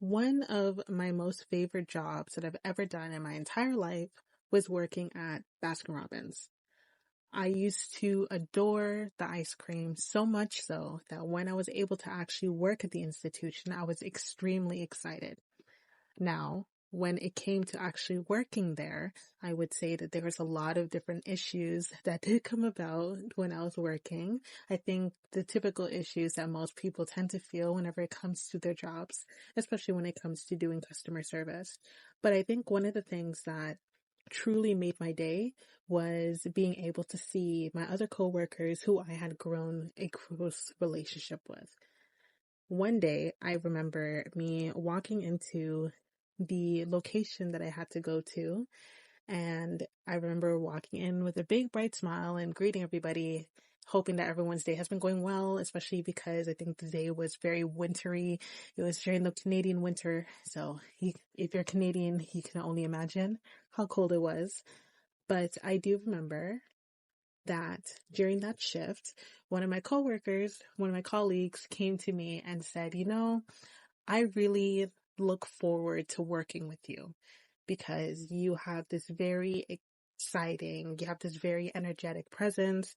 One of my most favorite jobs that I've ever done in my entire life was working at Baskin-Robbins. I used to adore the ice cream so much so that when I was able to actually work at the institution, I was extremely excited. Now, when it came to actually working there, I would say that there was a lot of different issues that did come about when I was working. I think the typical issues that most people tend to feel whenever it comes to their jobs, especially when it comes to doing customer service. But I think one of the things that truly made my day was being able to see my other coworkers who I had grown a close relationship with. One day, I remember me walking into the location that I had to go to, and I remember walking in with a big bright smile and greeting everybody, hoping that everyone's day has been going well, especially because I think the day was very wintry. It was during the Canadian winter, so if you're Canadian, you can only imagine how cold it was. But I do remember that during that shift, one of my colleagues came to me and said, I really look forward to working with you because you have this very you have this very energetic presence,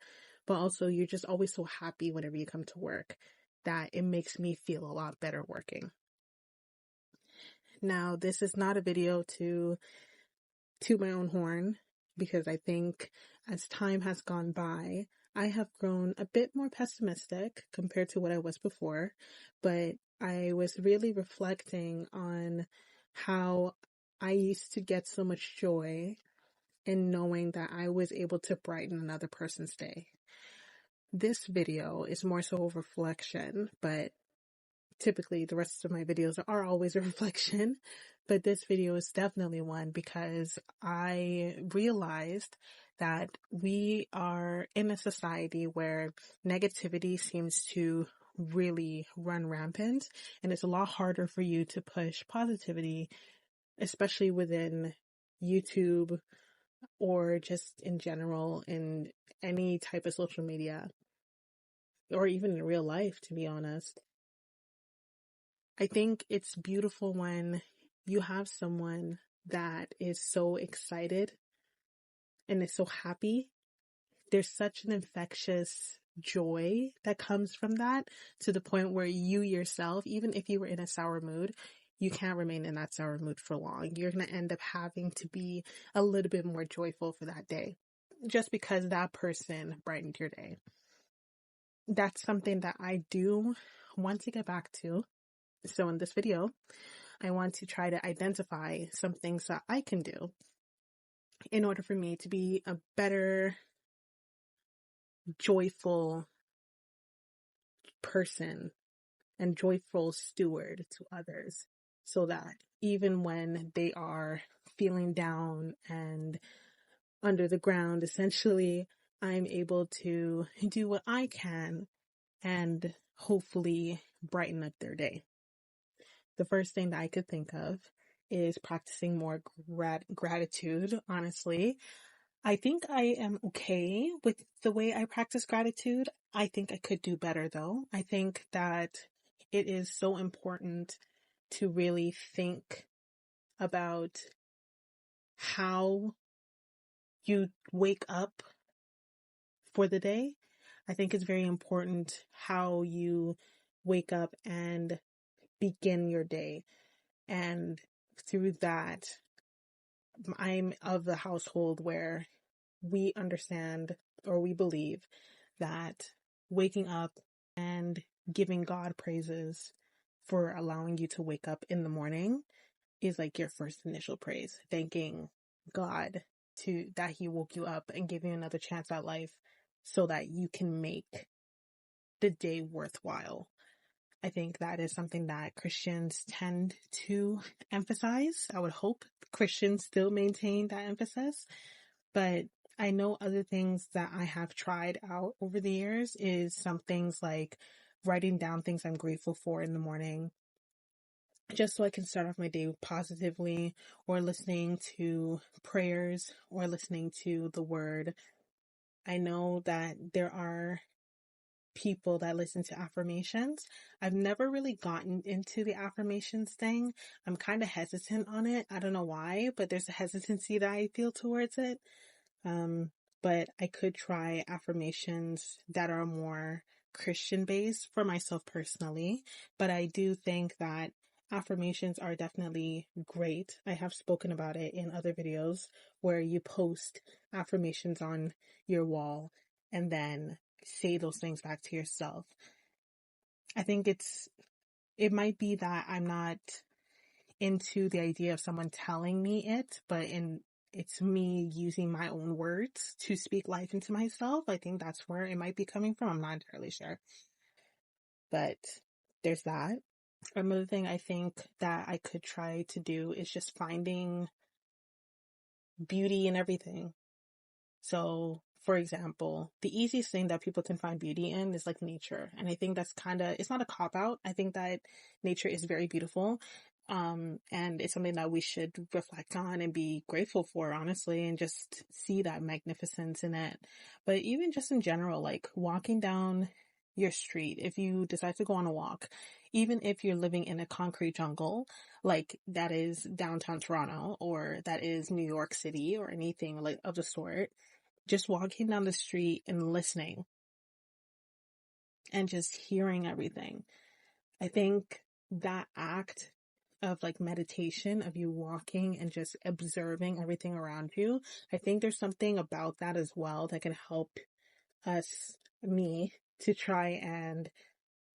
but also you're just always so happy whenever you come to work that it makes me feel a lot better working. Now, this is not a video to toot my own horn because I think as time has gone by, I have grown a bit more pessimistic compared to what I was before, but I was really reflecting on how I used to get so much joy in knowing that I was able to brighten another person's day. This video is more so a reflection, but typically the rest of my videos are always a reflection, but this video is definitely one because I realized that we are in a society where negativity seems to really run rampant, and it's a lot harder for you to push positivity, especially within YouTube or just in general in any type of social media or even in real life, to be honest. I think it's beautiful when you have someone that is so excited and is so happy. There's such an infectious joy that comes from that to the point where you yourself, even if you were in a sour mood, you can't remain in that sour mood for long. You're going to end up having to be a little bit more joyful for that day just because that person brightened your day. That's something that I do want to get back to. So in this video, I want to try to identify some things that I can do in order for me to be a better, joyful person and joyful steward to others so that even when they are feeling down and under the ground, essentially, I'm able to do what I can and hopefully brighten up their day. The first thing that I could think of is practicing more gratitude, honestly. I think I am okay with the way I practice gratitude. I think I could do better though. I think that it is so important to really think about how you wake up for the day. I think it's very important how you wake up and begin your day. And through that, I'm of the household where we understand or we believe that waking up and giving God praises for allowing you to wake up in the morning is like your first initial praise. Thanking God that he woke you up and gave you another chance at life so that you can make the day worthwhile. I think that is something that Christians tend to emphasize. I would hope Christians still maintain that emphasis. But I know other things that I have tried out over the years is some things like writing down things I'm grateful for in the morning, just so I can start off my day positively, or listening to prayers or listening to the word. I know that there are people that listen to affirmations. I've never really gotten into the affirmations thing. I'm kind of hesitant on it. I don't know why, but there's a hesitancy that I feel towards it. Um, but I could try affirmations that are more Christian based for myself personally. But I do think that affirmations are definitely great. I have spoken about it in other videos where you post affirmations on your wall and then say those things back to yourself. I think it might be that I'm not into the idea of someone telling me it, but it's me using my own words to speak life into myself. I think that's where it might be coming from. I'm not entirely sure. But there's that. Another thing I think that I could try to do is just finding beauty in everything. So, for example, the easiest thing that people can find beauty in is like nature. And I think that's it's not a cop out. I think that nature is very beautiful. And it's something that we should reflect on and be grateful for, honestly, and just see that magnificence in it. But even just in general, like walking down your street, if you decide to go on a walk, even if you're living in a concrete jungle, like that is downtown Toronto or that is New York City or anything like of the sort, just walking down the street and listening and just hearing everything. I think that act of like meditation, of you walking and just observing everything around you, I think there's something about that as well that can help me, to try and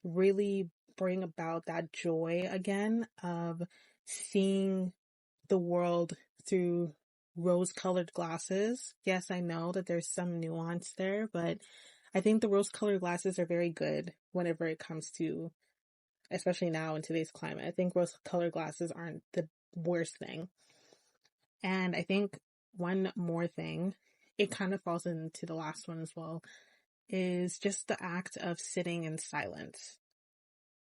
really bring about that joy again of seeing the world through rose-colored glasses. Yes, I know that there's some nuance there, but I think the rose-colored glasses are very good whenever it comes to, especially now in today's climate. I think rose-colored glasses aren't the worst thing. And I think one more thing, it kind of falls into the last one as well, is just the act of sitting in silence.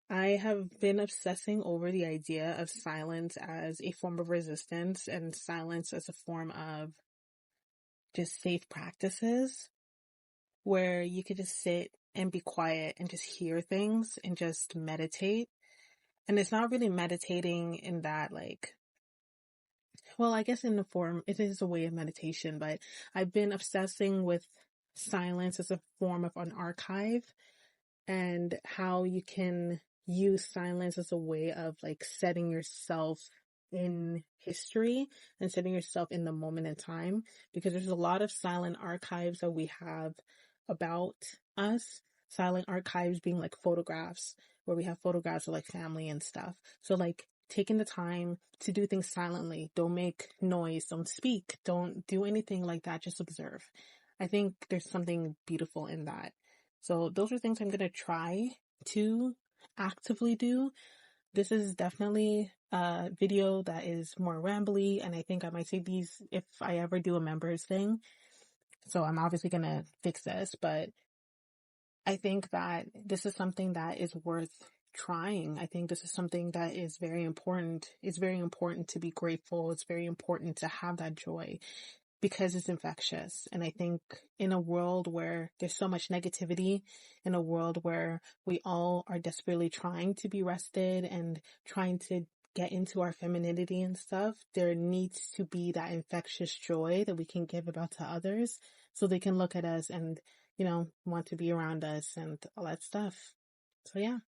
I have been obsessing over the idea of silence as a form of resistance and silence as a form of just safe practices where you could just sit and be quiet and just hear things and just meditate. And it's not really meditating in that like, well, I guess in the form, it is a way of meditation, but I've been obsessing with silence as a form of an archive and how you can use silence as a way of like setting yourself in history and setting yourself in the moment in time, because there's a lot of silent archives that we have about us. Silent archives being like photographs, where we have photographs of like family and stuff. So like taking the time to do things silently, don't make noise, don't speak, don't do anything like that, just observe. I think there's something beautiful in that. So those are things I'm going to try to actively do. This is definitely a video that is more rambly, and I think I might say these if I ever do a members thing. So I'm obviously going to fix this, but I think that this is something that is worth trying. I think this is something that is very important. It's very important to be grateful. It's very important to have that joy, because it's infectious. And I think in a world where there's so much negativity, in a world where we all are desperately trying to be rested and trying to get into our femininity and stuff, there needs to be that infectious joy that we can give about to others so they can look at us and, want to be around us and all that stuff. So yeah.